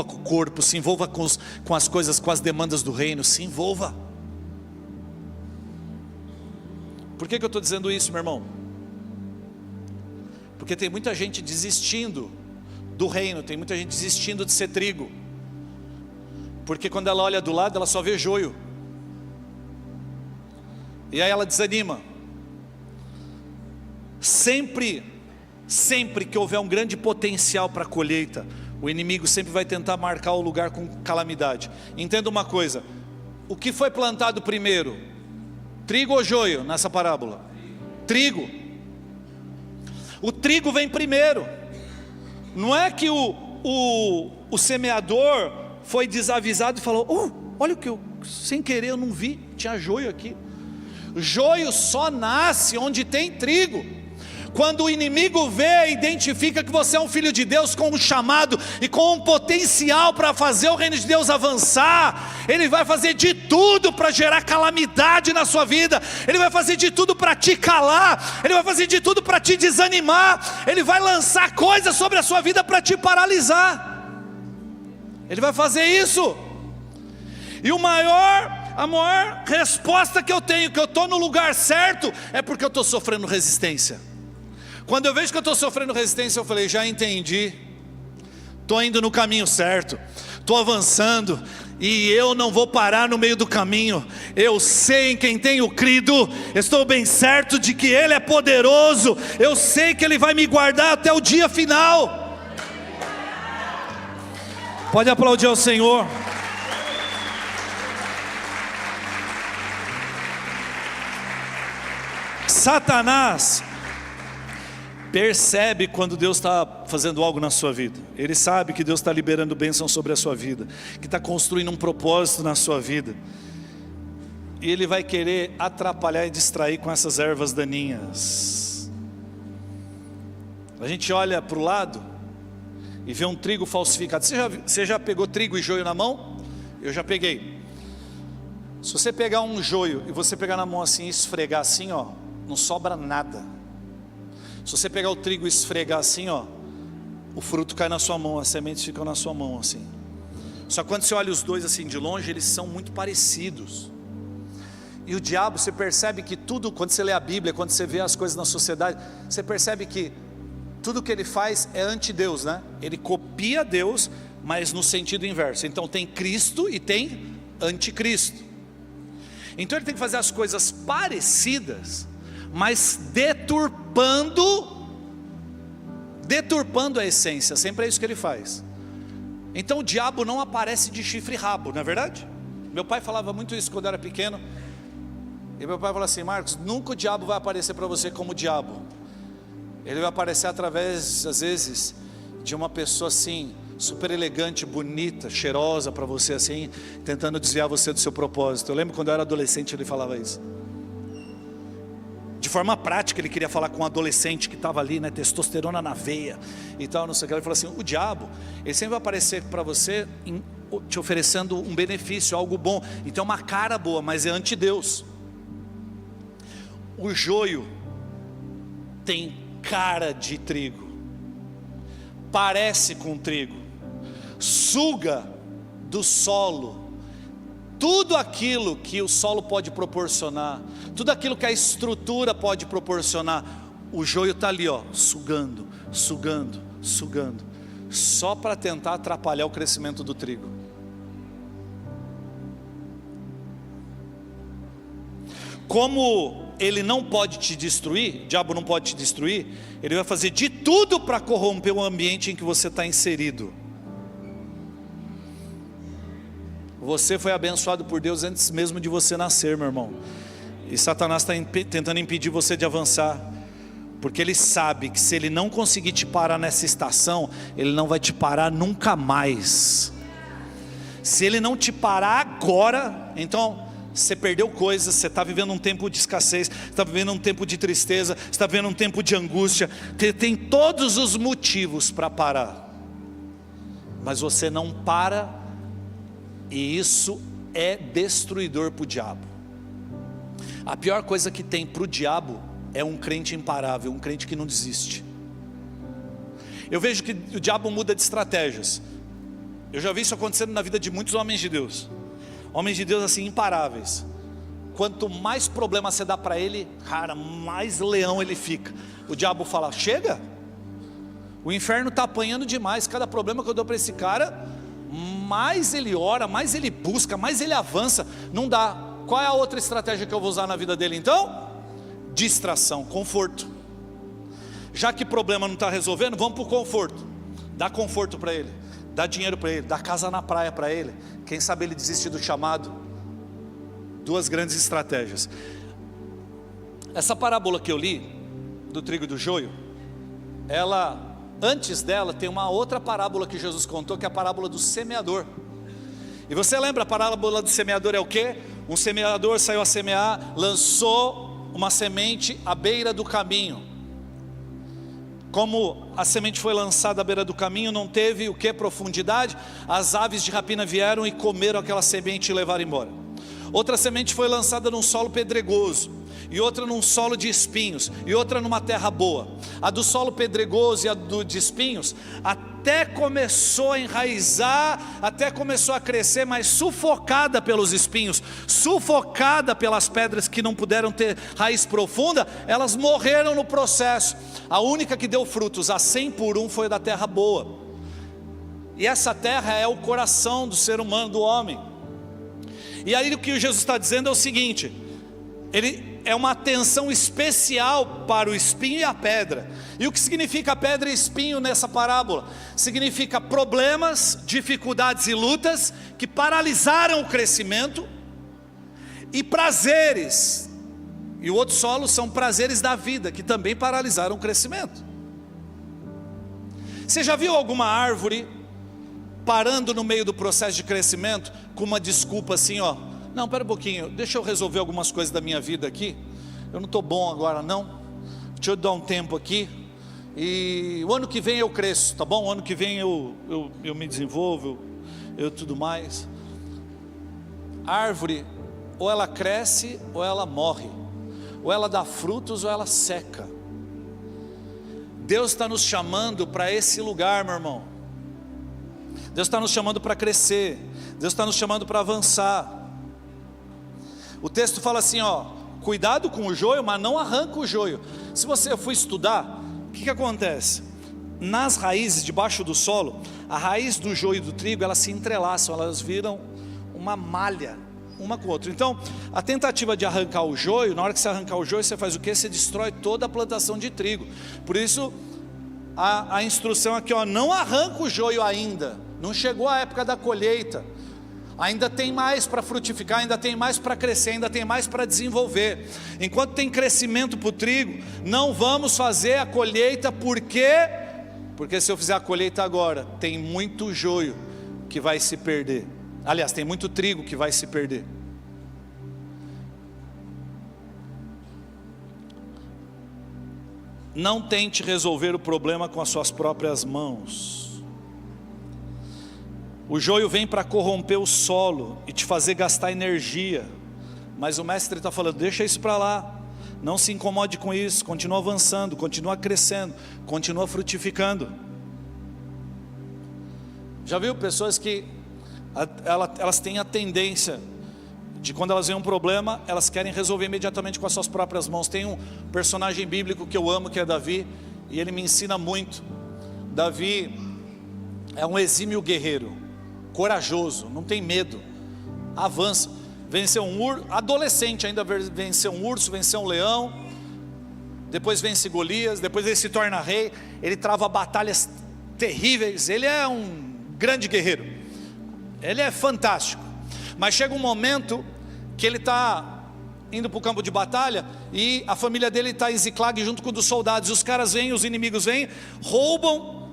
com o corpo, se envolva com as coisas, com as demandas do reino, se envolva. Por que eu estou dizendo isso, meu irmão? Porque tem muita gente desistindo do reino, tem muita gente desistindo de ser trigo, porque quando ela olha do lado, ela só vê joio, e aí ela desanima. Sempre que houver um grande potencial para a colheita, o inimigo sempre vai tentar marcar o lugar com calamidade. Entenda uma coisa: o que foi plantado primeiro, trigo ou joio nessa parábola? Trigo. O trigo vem primeiro. Não é que o semeador foi desavisado e falou: olha o que eu, sem querer eu não vi, tinha joio aqui. Joio só nasce onde tem trigo. Quando o inimigo vê e identifica que você é um filho de Deus com um chamado e com um potencial para fazer o reino de Deus avançar, ele vai fazer de tudo para gerar calamidade na sua vida, ele vai fazer de tudo para te calar, ele vai fazer de tudo para te desanimar, ele vai lançar coisas sobre a sua vida para te paralisar. Ele vai fazer isso. E a maior resposta que eu tenho, que eu estou no lugar certo, é porque eu estou sofrendo resistência. Quando eu vejo que eu estou sofrendo resistência, eu falei: já entendi, estou indo no caminho certo, estou avançando, e eu não vou parar no meio do caminho. Eu sei em quem tenho crido, estou bem certo de que Ele é poderoso, eu sei que Ele vai me guardar até o dia final. Pode aplaudir ao Senhor. Satanás percebe quando Deus está fazendo algo na sua vida. Ele sabe que Deus está liberando bênção sobre a sua vida, que está construindo um propósito na sua vida, e ele vai querer atrapalhar e distrair com essas ervas daninhas. A gente olha para o lado e vê um trigo falsificado. Você já pegou trigo e joio na mão? Eu já peguei. Se você pegar um joio e você pegar na mão assim e esfregar assim, não sobra nada. Se você pegar o trigo e esfregar assim, o fruto cai na sua mão, as sementes ficam na sua mão assim. Só que quando você olha os dois assim de longe, eles são muito parecidos. E o diabo, você percebe que tudo, quando você lê a Bíblia, quando você vê as coisas na sociedade, você percebe que tudo que ele faz é anti-Deus, né? Ele copia Deus, mas no sentido inverso. Então tem Cristo e tem anticristo. Então ele tem que fazer as coisas parecidas, mas deturpando a essência. Sempre é isso que ele faz. Então o diabo não aparece de chifre e rabo, não é verdade? Meu pai falava muito isso quando eu era pequeno. E meu pai falava assim: Marcos, nunca o diabo vai aparecer para você como o diabo. Ele vai aparecer através, às vezes, de uma pessoa assim, super elegante, bonita, cheirosa para você assim, tentando desviar você do seu propósito. Eu lembro quando eu era adolescente, ele falava isso. De forma prática, ele queria falar com um adolescente que estava ali, né, testosterona na veia e tal, não sei o que. Ele falou assim: o diabo, ele sempre vai aparecer para você te oferecendo um benefício, algo bom. Então é uma cara boa, mas é anti-Deus. O joio tem cara de trigo, parece com trigo, suga do solo tudo aquilo que o solo pode proporcionar, tudo aquilo que a estrutura pode proporcionar. O joio está ali, sugando, só para tentar atrapalhar o crescimento do trigo. Como ele não pode te destruir, o diabo não pode te destruir, ele vai fazer de tudo para corromper o ambiente em que você está inserido. Você foi abençoado por Deus antes mesmo de você nascer, meu irmão. E Satanás está tentando impedir você de avançar, porque ele sabe que se ele não conseguir te parar nessa estação, ele não vai te parar nunca mais. Se ele não te parar agora, então você perdeu coisas, você está vivendo um tempo de escassez, você está vivendo um tempo de tristeza, você está vivendo um tempo de angústia, tem todos os motivos para parar, mas você não para E isso é destruidor para o diabo. A pior coisa que tem para o diabo é um crente imparável, um crente que não desiste. Eu vejo que o diabo muda de estratégias. Eu já vi isso acontecendo na vida de muitos homens de Deus. Homens de Deus assim, imparáveis. Quanto mais problema você dá para ele, cara, mais leão ele fica. O diabo fala, chega. O inferno está apanhando demais. Cada problema que eu dou para esse cara, mais ele ora, mais ele busca, mais ele avança. Não dá. Qual é a outra estratégia que eu vou usar na vida dele então? Distração, conforto. Já que o problema não está resolvendo, vamos para o conforto. Dá conforto para ele, dá dinheiro para ele, dá casa na praia para ele. Quem sabe ele desistir do chamado. Duas grandes estratégias. Essa parábola que eu li, do trigo e do joio, ela, antes dela tem uma outra parábola que Jesus contou, que é a parábola do semeador. E você lembra, a parábola do semeador é o quê? Um semeador saiu a semear, lançou uma semente à beira do caminho. Como a semente foi lançada à beira do caminho, não teve o que? Profundidade. As aves de rapina vieram e comeram aquela semente e levaram embora. Outra semente foi lançada num solo pedregoso, e outra num solo de espinhos, e outra numa terra boa. A do solo pedregoso e a de espinhos até começou a enraizar, até começou a crescer, mas sufocada pelos espinhos, sufocada pelas pedras que não puderam ter raiz profunda, elas morreram no processo. A única que deu frutos, a 100 por 1, foi da terra boa. E essa terra é o coração do ser humano, do homem. E aí o que Jesus está dizendo é o seguinte: ele é uma atenção especial para o espinho e a pedra. E o que significa pedra e espinho nessa parábola? Significa problemas, dificuldades e lutas que paralisaram o crescimento, e prazeres. E o outro solo são prazeres da vida, que também paralisaram o crescimento. Você já viu alguma árvore parando no meio do processo de crescimento com uma desculpa assim, ó, não, pera um pouquinho, deixa eu resolver algumas coisas da minha vida aqui, eu não estou bom agora não, deixa eu dar um tempo aqui, e o ano que vem eu cresço, tá bom? O ano que vem eu me desenvolvo, eu tudo mais. A árvore, ou ela cresce ou ela morre, ou ela dá frutos ou ela seca. Deus está nos chamando para esse lugar, meu irmão. Deus está nos chamando para crescer, Deus está nos chamando para avançar. O texto fala assim, ó, cuidado com o joio, mas não arranca o joio. Se você for estudar, o que acontece? Nas raízes, debaixo do solo, a raiz do joio e do trigo, elas se entrelaçam, elas viram uma malha, uma com a outra. Então, a tentativa de arrancar o joio, na hora que você arrancar o joio, você faz o quê? Você destrói toda a plantação de trigo. Por isso, a instrução aqui, ó, não arranca o joio ainda, não chegou a época da colheita, ainda tem mais para frutificar, ainda tem mais para crescer, ainda tem mais para desenvolver. Enquanto tem crescimento para o trigo, não vamos fazer a colheita. Por quê? Porque se eu fizer a colheita agora, tem muito joio que vai se perder. Aliás, tem muito trigo que vai se perder. Não tente resolver o problema com as suas próprias mãos. O joio vem para corromper o solo e te fazer gastar energia. Mas o mestre está falando, deixa isso para lá. Não se incomode com isso, continua avançando, continua crescendo, continua frutificando. Já viu pessoas que elas têm a tendência de, quando elas veem um problema, elas querem resolver imediatamente com as suas próprias mãos. Tem um personagem bíblico que eu amo, que é Davi, e ele me ensina muito. Davi é um exímio guerreiro, corajoso, não tem medo, avança, venceu um urso, adolescente ainda, venceu um urso, venceu um leão, depois vence Golias, depois ele se torna rei, ele trava batalhas terríveis, ele é um grande guerreiro, ele é fantástico. Mas chega um momento que ele está indo para o campo de batalha, e a família dele está em Ziclag junto com os soldados, e os caras vêm, os inimigos vêm, roubam,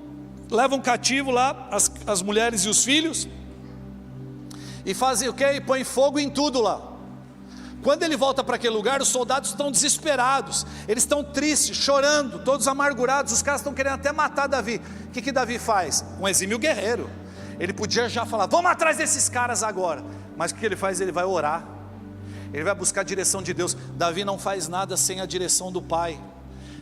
levam cativo lá as mulheres e os filhos, e fazem o quê? E põem fogo em tudo lá. Quando ele volta para aquele lugar, os soldados estão desesperados, eles estão tristes, chorando, todos amargurados, os caras estão querendo até matar Davi. O que Davi faz? Um exímio guerreiro, Ele podia já falar, vamos atrás desses caras agora. Mas o que ele faz? Ele vai orar. Ele vai buscar a direção de Deus. Davi não faz nada sem a direção do Pai.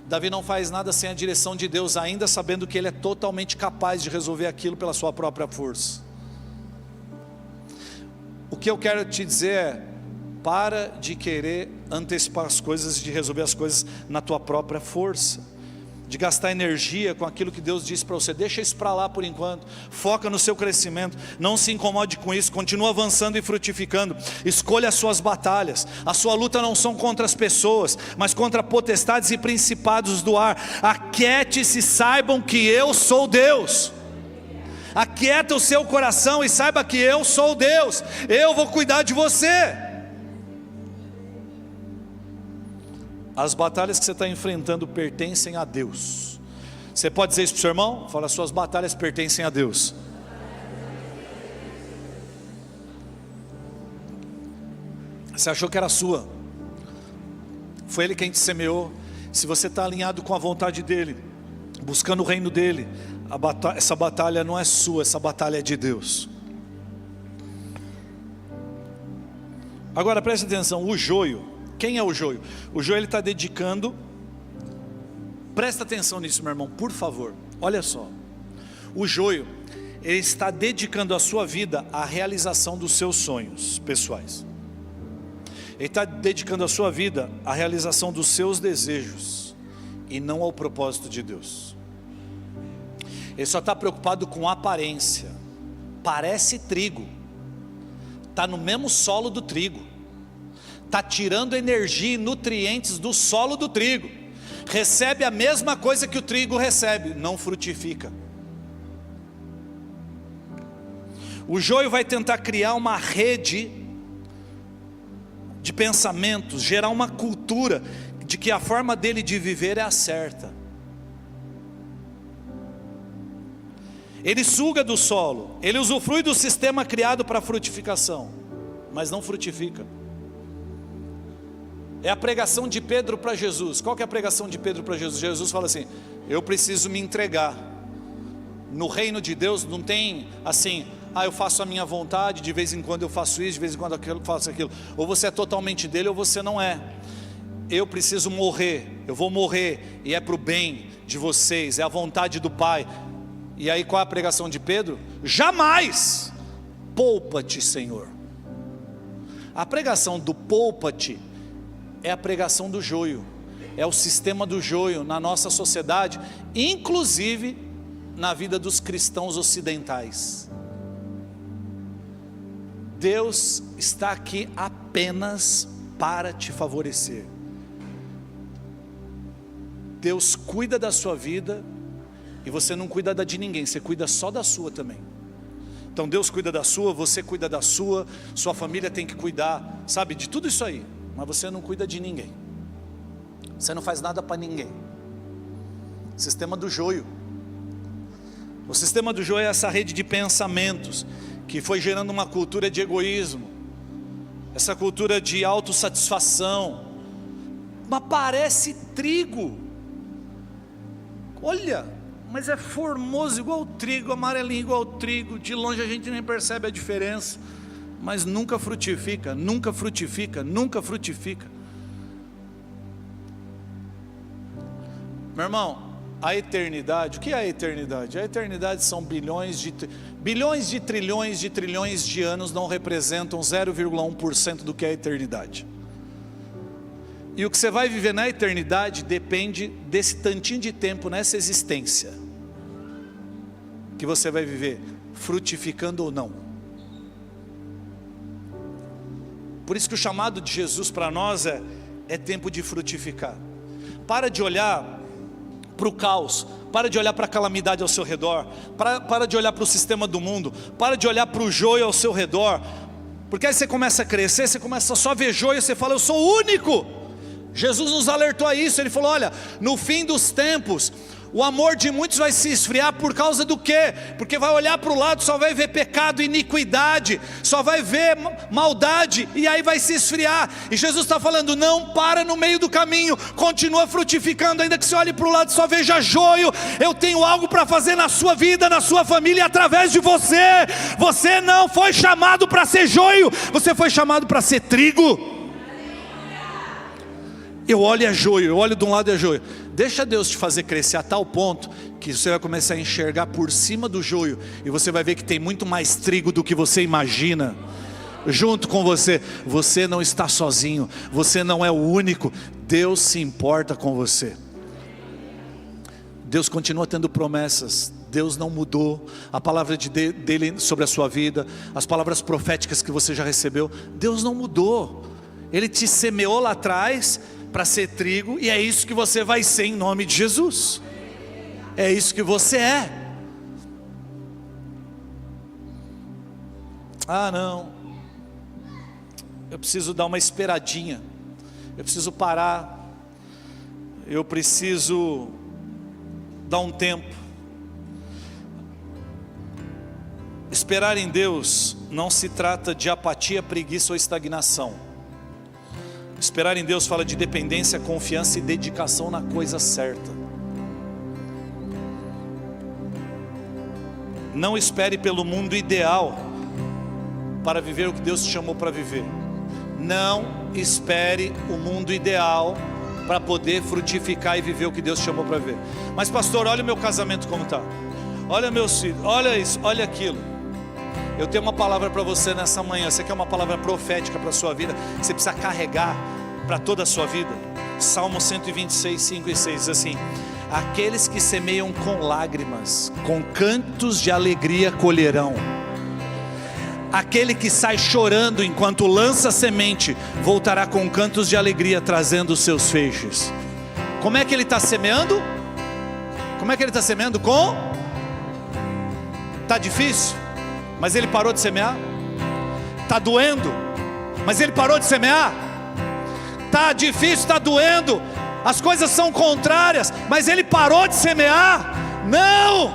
Davi não faz nada sem a direção de Deus, ainda sabendo que ele é totalmente capaz de resolver aquilo pela sua própria força. O que eu quero te dizer é, para de querer antecipar as coisas, de resolver as coisas na tua própria força, de gastar energia com aquilo que Deus disse para você. Deixa isso para lá por enquanto, foca no seu crescimento, não se incomode com isso, continua avançando e frutificando. Escolha as suas batalhas. A sua luta não são contra as pessoas, mas contra potestades e principados do ar. Aquiete-se, saibam que eu sou Deus. Aquieta o seu coração e saiba que eu sou Deus. Eu vou cuidar de você. As batalhas que você está enfrentando pertencem a Deus. Você pode dizer isso para o seu irmão? Fala, suas batalhas pertencem a Deus. Você achou que era sua, foi Ele quem te semeou. Se você está alinhado com a vontade dEle, buscando o reino dEle, essa batalha não é sua, essa batalha é de Deus. Agora preste atenção, o joio. Quem é o joio? O joio, ele está dedicando, presta atenção nisso, meu irmão, por favor, olha só. O joio, ele está dedicando a sua vida à realização dos seus sonhos pessoais. Ele está dedicando a sua vida à realização dos seus desejos, e não ao propósito de Deus. Ele só está preocupado com aparência. Parece trigo, está no mesmo solo do trigo, está tirando energia e nutrientes do solo do trigo, recebe a mesma coisa que o trigo recebe, não frutifica. O joio vai tentar criar uma rede de pensamentos, gerar uma cultura de que a forma dele de viver é a certa. Ele suga do solo, ele usufrui do sistema criado para frutificação, mas não frutifica. É a pregação de Pedro para Jesus. Qual que é a pregação de Pedro para Jesus? Jesus fala assim, eu preciso me entregar. No reino de Deus não tem assim, eu faço a minha vontade, de vez em quando eu faço isso, de vez em quando eu faço aquilo. Ou você é totalmente dele ou você não é. Eu preciso morrer, eu vou morrer, e é para o bem de vocês, é a vontade do Pai. E aí qual é a pregação de Pedro? Jamais, poupa-te, Senhor. A pregação do poupa-te é a pregação do joio, é o sistema do joio na nossa sociedade, inclusive na vida dos cristãos ocidentais. Deus está aqui apenas para te favorecer. Deus cuida da sua vida, e você não cuida da de ninguém, você cuida só da sua também. Então Deus cuida da sua, você cuida da sua família tem que cuidar, sabe, de tudo isso aí. Mas você não cuida de ninguém, você não faz nada para ninguém. Sistema do joio. O sistema do joio é essa rede de pensamentos que foi gerando uma cultura de egoísmo, essa cultura de autossatisfação. Mas parece trigo, olha, mas é formoso igual o trigo, amarelinho igual o trigo, de longe a gente nem percebe a diferença, mas nunca frutifica, nunca frutifica, nunca frutifica. Meu irmão, a eternidade, o que é a eternidade? A eternidade são bilhões de trilhões de anos, não representam 0,1% do que é a eternidade. E o que você vai viver na eternidade depende desse tantinho de tempo nessa existência que você vai viver, frutificando ou não. Por isso que o chamado de Jesus para nós é tempo de frutificar. Para de olhar para o caos, para de olhar para a calamidade ao seu redor, para de olhar para o sistema do mundo, para de olhar para o joio ao seu redor, porque aí você começa a crescer, você começa só a ver joio, você fala, eu sou o único. Jesus nos alertou a isso, Ele falou, olha, no fim dos tempos, O amor de muitos vai se esfriar por causa do quê? Porque vai olhar para o lado, só vai ver pecado, iniquidade, só vai ver maldade, e aí vai se esfriar. E Jesus está falando, não para no meio do caminho, continua frutificando, ainda que você olhe para o lado e só veja joio. Eu tenho algo para fazer na sua vida, na sua família, através de você. Você não foi chamado para ser joio, você foi chamado para ser trigo. Eu olho e é joio, eu olho de um lado e é joio. Deixa Deus te fazer crescer a tal ponto que você vai começar a enxergar por cima do joio, e você vai ver que tem muito mais trigo do que você imagina junto com você. Você não está sozinho, você não é o único. Deus se importa com você. Deus continua tendo promessas. Deus não mudou. A palavra dele sobre a sua vida, as palavras proféticas que você já recebeu, Deus não mudou. Ele te semeou lá atrás para ser trigo, e é isso que você vai ser em nome de Jesus. É isso que você é. Ah, não, eu preciso dar uma esperadinha, eu preciso parar, eu preciso dar um tempo. Esperar em Deus não se trata de apatia, preguiça ou estagnação. Esperar em Deus fala de dependência, confiança e dedicação na coisa certa. Não espere pelo mundo ideal para viver o que Deus te chamou para viver. Não espere o mundo ideal para poder frutificar e viver o que Deus te chamou para viver. Mas pastor, olha o meu casamento como está. Olha meus filhos, olha isso, olha aquilo. Eu tenho uma palavra para você nessa manhã. Você quer uma palavra profética para a sua vida, que você precisa carregar para toda a sua vida? Salmo 126, 5 e 6 diz assim: aqueles que semeiam com lágrimas, com cantos de alegria colherão. Aquele que sai chorando enquanto lança semente, voltará com cantos de alegria, trazendo os seus feixes. Como é que ele está semeando? Como é que ele está semeando? Está difícil, mas ele parou de semear. Está doendo, mas ele parou de semear. Está difícil, está doendo, as coisas são contrárias, mas ele parou de semear? Não!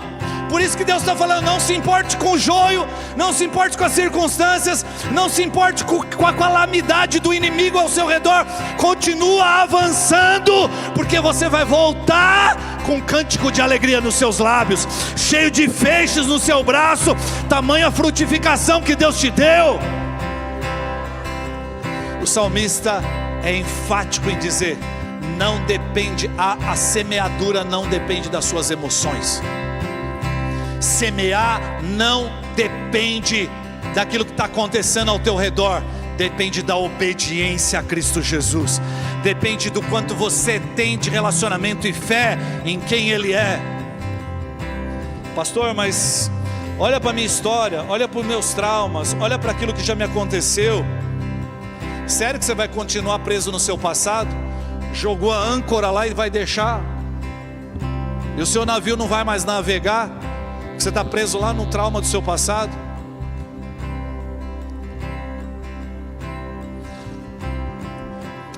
Por isso que Deus está falando, não se importe com o joio, não se importe com as circunstâncias, não se importe com a calamidade do inimigo ao seu redor. Continua avançando, porque você vai voltar com um cântico de alegria nos seus lábios, cheio de feixes no seu braço, tamanha frutificação que Deus te deu. O salmista é enfático em dizer, não depende, a semeadura não depende das suas emoções. Semear não depende daquilo que está acontecendo ao teu redor, depende da obediência a Cristo Jesus, depende do quanto você tem de relacionamento e fé em quem Ele é. Pastor, mas olha para a minha história, olha para os meus traumas, olha para aquilo que já me aconteceu. Sério que você vai continuar preso no seu passado? Jogou a âncora lá e vai deixar? E o seu navio não vai mais navegar? Você está preso lá no trauma do seu passado?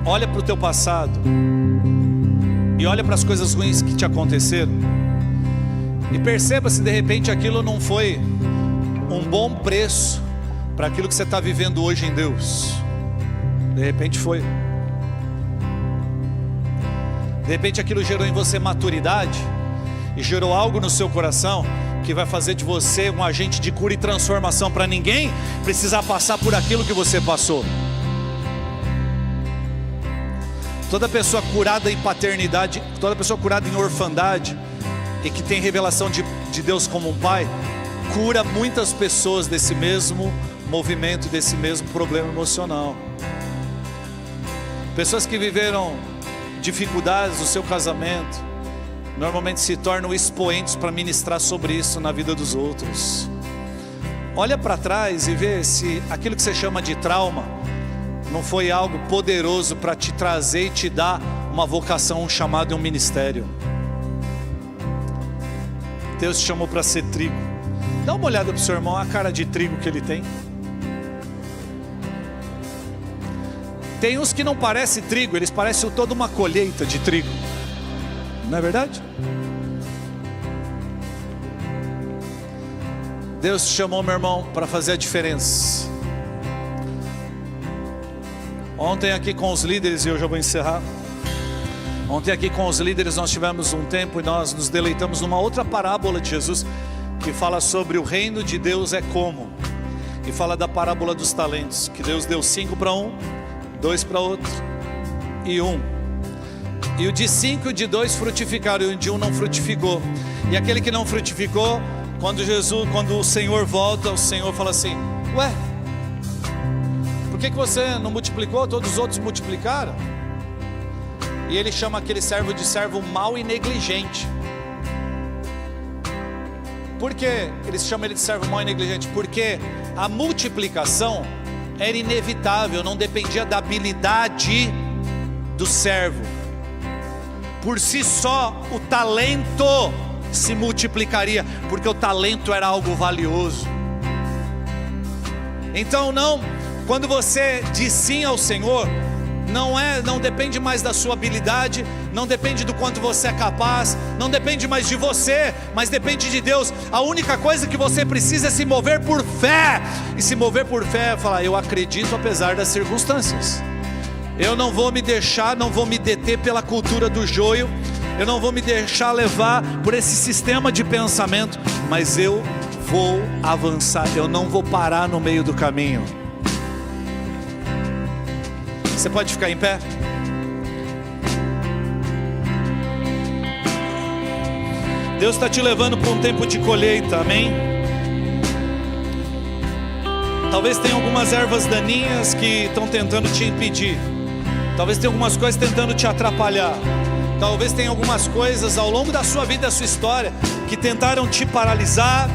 Olha para o teu passado e olha para as coisas ruins que te aconteceram, e perceba se de repente aquilo não foi um bom preço para aquilo que você está vivendo hoje em Deus. De repente foi. De repente aquilo gerou em você maturidade e gerou algo no seu coração que vai fazer de você um agente de cura e transformação para ninguém precisar passar por aquilo que você passou. Toda pessoa curada em paternidade, toda pessoa curada em orfandade e que tem revelação de Deus como um pai, cura muitas pessoas desse mesmo movimento, desse mesmo problema emocional. Pessoas que viveram dificuldades no seu casamento, normalmente se tornam expoentes para ministrar sobre isso na vida dos outros. Olha para trás e vê se aquilo que você chama de trauma não foi algo poderoso para te trazer e te dar uma vocação, um chamado e um ministério. Deus te chamou para ser trigo. Dá uma olhada para o seu irmão, a cara de trigo que ele tem. Tem uns que não parecem trigo, eles parecem toda uma colheita de trigo. Não é verdade? Deus te chamou, meu irmão, para fazer a diferença. Ontem aqui com os líderes, e eu já vou encerrar. Ontem aqui com os líderes nós tivemos um tempo e nós nos deleitamos numa outra parábola de Jesus, que fala sobre o reino de Deus é como. E fala da parábola dos talentos, que Deus deu 5 para um, 2 para outro e 1. E o de 5 e o de 2 frutificaram, e o de 1 não frutificou. E aquele que não frutificou, quando o Senhor volta, o Senhor fala assim: ué, por que você não multiplicou? Todos os outros multiplicaram. E ele chama aquele servo de servo mau e negligente. Por que eles chamam ele de servo mau e negligente? Porque a multiplicação era inevitável, não dependia da habilidade do servo. Por si só, o talento se multiplicaria, porque o talento era algo valioso. Então quando você diz sim ao Senhor, não depende mais da sua habilidade, não depende do quanto você é capaz, não depende mais de você, mas depende de Deus. A única coisa que você precisa é se mover por fé. E se mover por fé é falar: eu acredito apesar das circunstâncias. Eu não vou me deixar, não vou me deter pela cultura do joio, eu não vou me deixar levar por esse sistema de pensamento, mas eu vou avançar, eu não vou parar no meio do caminho. Você pode ficar em pé? Deus está te levando para um tempo de colheita, amém? Talvez tenha algumas ervas daninhas que estão tentando te impedir. Talvez tenha algumas coisas tentando te atrapalhar. Talvez tenha algumas coisas ao longo da sua vida, da sua história, que tentaram te paralisar,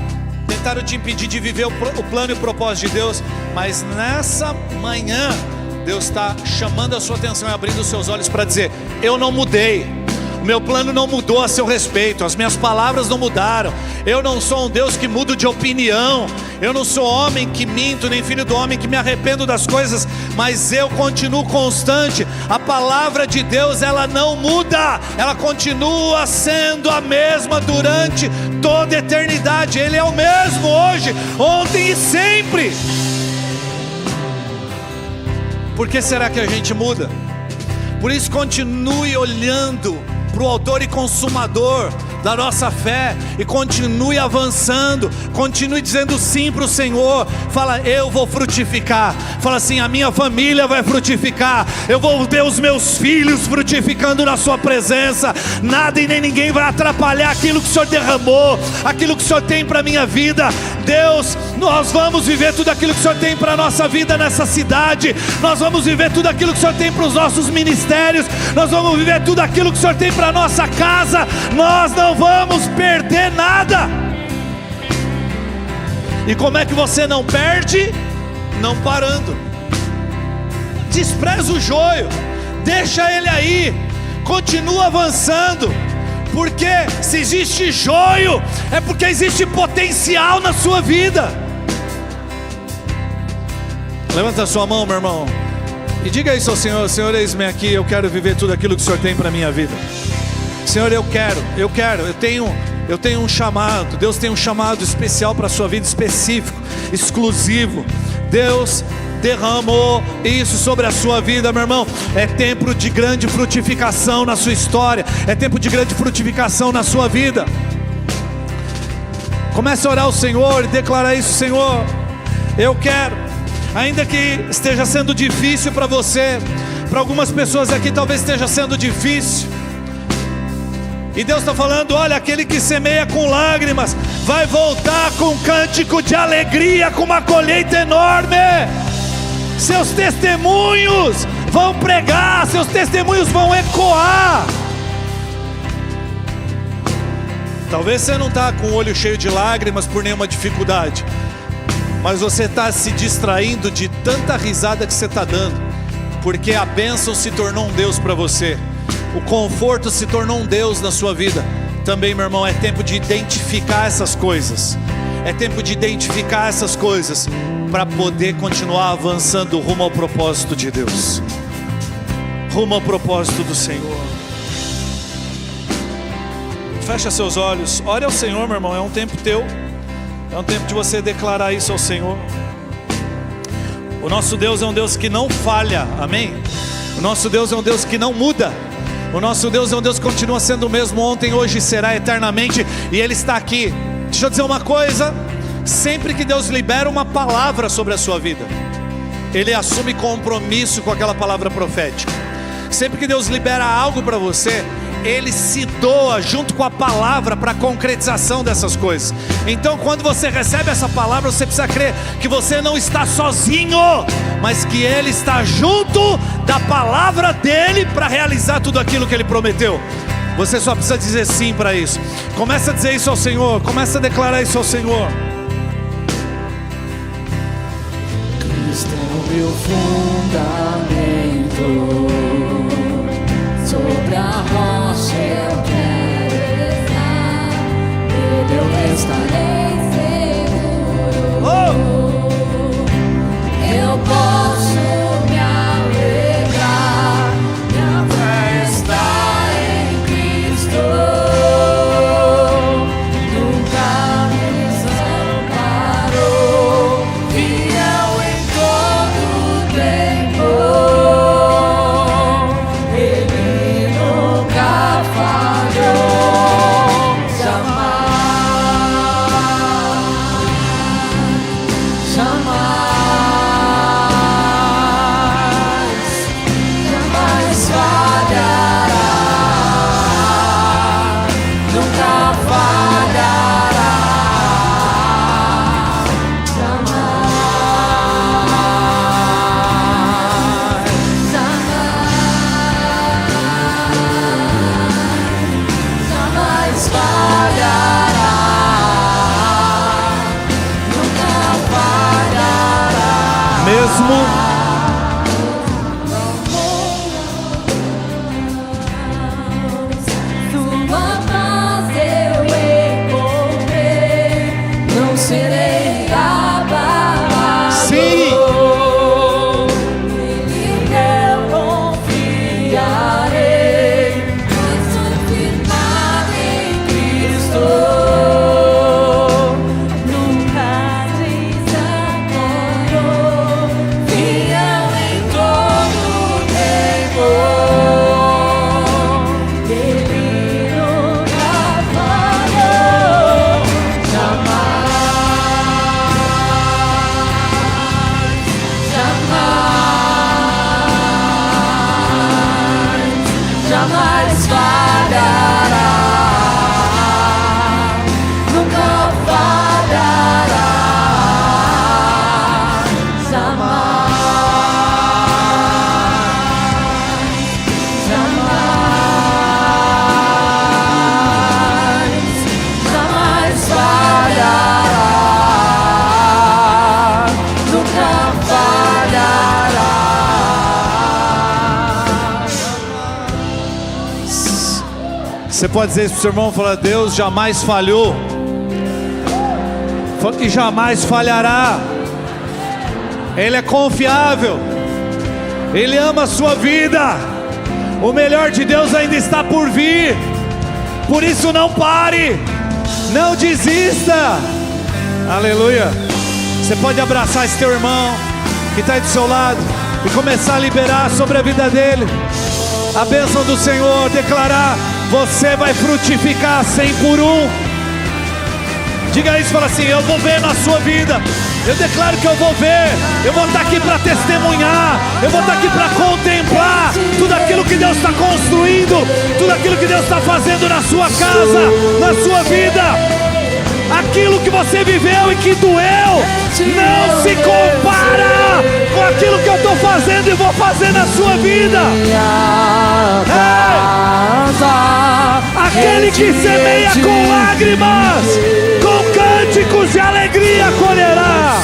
tentaram te impedir de viver o plano e o propósito de Deus. Mas nessa manhã, Deus está chamando a sua atenção e abrindo os seus olhos para dizer: eu não mudei, o meu plano não mudou a seu respeito, as minhas palavras não mudaram. Eu não sou um Deus que muda de opinião, eu não sou homem que minto, nem filho do homem que me arrependo das coisas, mas eu continuo constante. A palavra de Deus, ela não muda, ela continua sendo a mesma durante toda a eternidade. Ele é o mesmo hoje, ontem e sempre. Por que será que a gente muda? Por isso, continue olhando para o autor e consumador da nossa fé, e continue avançando, continue dizendo sim para o Senhor. Fala: eu vou frutificar. Fala assim: a minha família vai frutificar, eu vou ver os meus filhos frutificando na sua presença. Nada e nem ninguém vai atrapalhar aquilo que o Senhor derramou, aquilo que o Senhor tem para a minha vida. Deus, nós vamos viver tudo aquilo que o Senhor tem para a nossa vida nessa cidade. Nós vamos viver tudo aquilo que o Senhor tem para os nossos ministérios. Nós vamos viver tudo aquilo que o Senhor tem para a nossa casa. Nós não vamos perder nada. E como é que você não perde? Não parando. Despreza o joio, deixa ele aí, continua avançando. Porque se existe joio, é porque existe potencial na sua vida. Levanta a sua mão, meu irmão, e diga isso ao Senhor: Senhor, eis-me aqui, eu quero viver tudo aquilo que o Senhor tem para a minha vida. Senhor, eu tenho um chamado. Deus tem um chamado especial para a sua vida, específico, exclusivo. Deus derramou isso sobre a sua vida, meu irmão. É tempo de grande frutificação na sua história, é tempo de grande frutificação na sua vida. Comece a orar ao Senhor e declarar isso: Senhor, eu quero, ainda que esteja sendo difícil para você, para algumas pessoas aqui talvez esteja sendo difícil, e Deus está falando: olha, aquele que semeia com lágrimas vai voltar com um cântico de alegria, com uma colheita enorme. Seus testemunhos vão pregar, seus testemunhos vão ecoar. Talvez você não está com o olho cheio de lágrimas por nenhuma dificuldade, mas você está se distraindo de tanta risada que você está dando, porque a bênção se tornou um Deus para você. O conforto se tornou um Deus na sua vida. Também, meu irmão, é tempo de identificar essas coisas. É tempo de identificar essas coisas para poder continuar avançando rumo ao propósito de Deus, rumo ao propósito do Senhor. Fecha seus olhos, ore ao Senhor, meu irmão. É um tempo teu, É um tempo de você declarar isso ao Senhor. O nosso Deus é um Deus que não falha, amém? O nosso Deus é um Deus que não muda. O nosso Deus é um Deus que continua sendo o mesmo ontem, hoje e será eternamente. E Ele está aqui. Deixa eu dizer uma coisa: sempre que Deus libera uma palavra sobre a sua vida, Ele assume compromisso com aquela palavra profética. Sempre que Deus libera algo para você, Ele se doa junto com a palavra para a concretização dessas coisas. Então quando você recebe essa palavra, você precisa crer que você não está sozinho, mas que Ele está junto da palavra dEle para realizar tudo aquilo que Ele prometeu. Você só precisa dizer sim para isso. Começa a dizer isso ao Senhor, começa a declarar isso ao Senhor. Cristo é o meu fundamento, sobre a rocha eu quero estar, nele eu estarei seguro. Eu posso me alegrar, minha fé está em Cristo, nunca me desamparou, fiel em todo tempo. Ele nunca falhou, jamais, jamais falhará, nunca falhará, jamais, jamais falhará, nunca falhará. Mesmo Sua paz eu encontrei, não serei abalado. Sim. Nele eu confiarei, pois sou firmado em Cristo, nunca desamparou, fiel em todo tempo. Ele nunca falhou, jamais, jamais falhará, nunca falhará, jamais, jamais falhará, nunca falhará. você pode dizer isso para o seu irmão, falar: Deus jamais falhou e jamais falhará. Ele é confiável, Ele ama a sua vida. O melhor de Deus ainda está por vir. Por isso não pare, não desista. Aleluia. Você pode abraçar esse teu irmão que está aí do seu lado e começar a liberar sobre a vida dele a bênção do Senhor, declarar: você vai frutificar 100 por 1. Diga isso, fala assim: eu vou ver na sua vida. Eu declaro que eu vou ver. Eu vou estar aqui para testemunhar. Eu vou estar aqui para contemplar tudo aquilo que Deus está construindo, tudo aquilo que Deus está fazendo na sua casa, na sua vida. Aquilo que você viveu e que doeu não se compara com aquilo que eu estou fazendo e vou fazer na sua vida. Aquele que semeia com lágrimas, com cânticos de alegria colherá.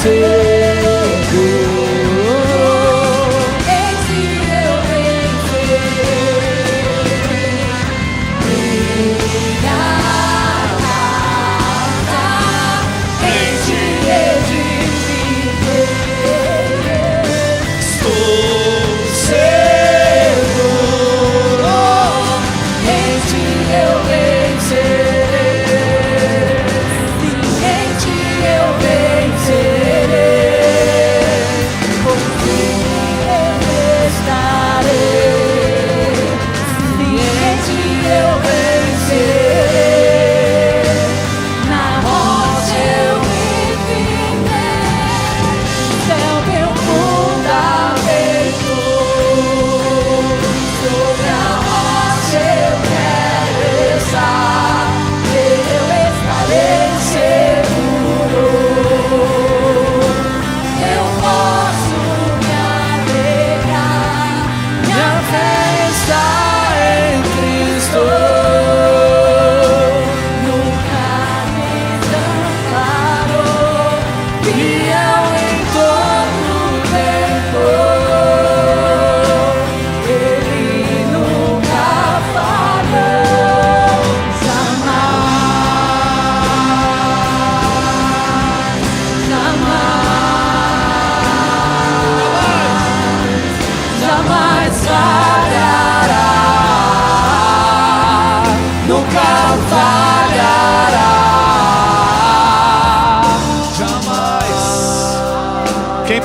Eu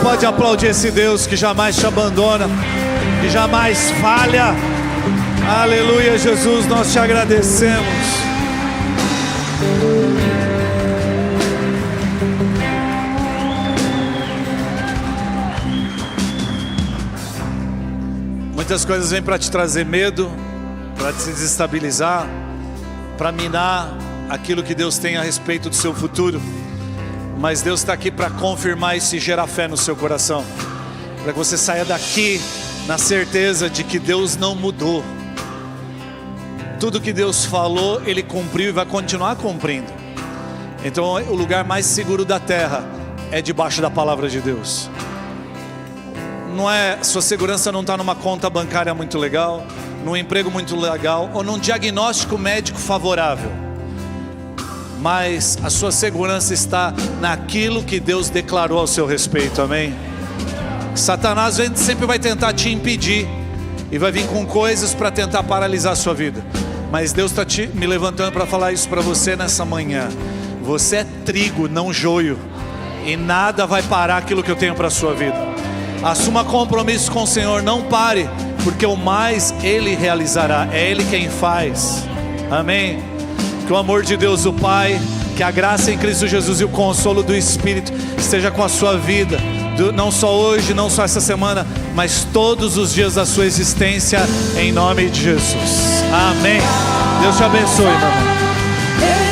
pode aplaudir esse Deus que jamais te abandona, que jamais falha. Aleluia, Jesus, nós te agradecemos. Muitas coisas vêm para te trazer medo, para te desestabilizar, para minar aquilo que Deus tem a respeito do seu futuro. Mas Deus está aqui para confirmar isso e gerar fé no seu coração, para que você saia daqui na certeza de que Deus não mudou. Tudo que Deus falou, Ele cumpriu e vai continuar cumprindo. Então o lugar mais seguro da terra é debaixo da palavra de Deus. Não é, sua segurança não está numa conta bancária muito legal, num emprego muito legal, ou num diagnóstico médico favorável. Mas a sua segurança está naquilo que Deus declarou ao seu respeito, amém? Satanás sempre vai tentar te impedir, e vai vir com coisas para tentar paralisar a sua vida. Mas Deus está me levantando para falar isso para você nessa manhã. Você é trigo, não joio, e nada vai parar aquilo que eu tenho para a sua vida. Assuma compromisso com o Senhor, não pare, porque o mais Ele realizará, é Ele quem faz, amém? Que o amor de Deus o Pai, que a graça em Cristo Jesus e o consolo do Espírito esteja com a sua vida, não só hoje, não só essa semana, mas todos os dias da sua existência, em nome de Jesus, amém. Deus te abençoe, meu irmão.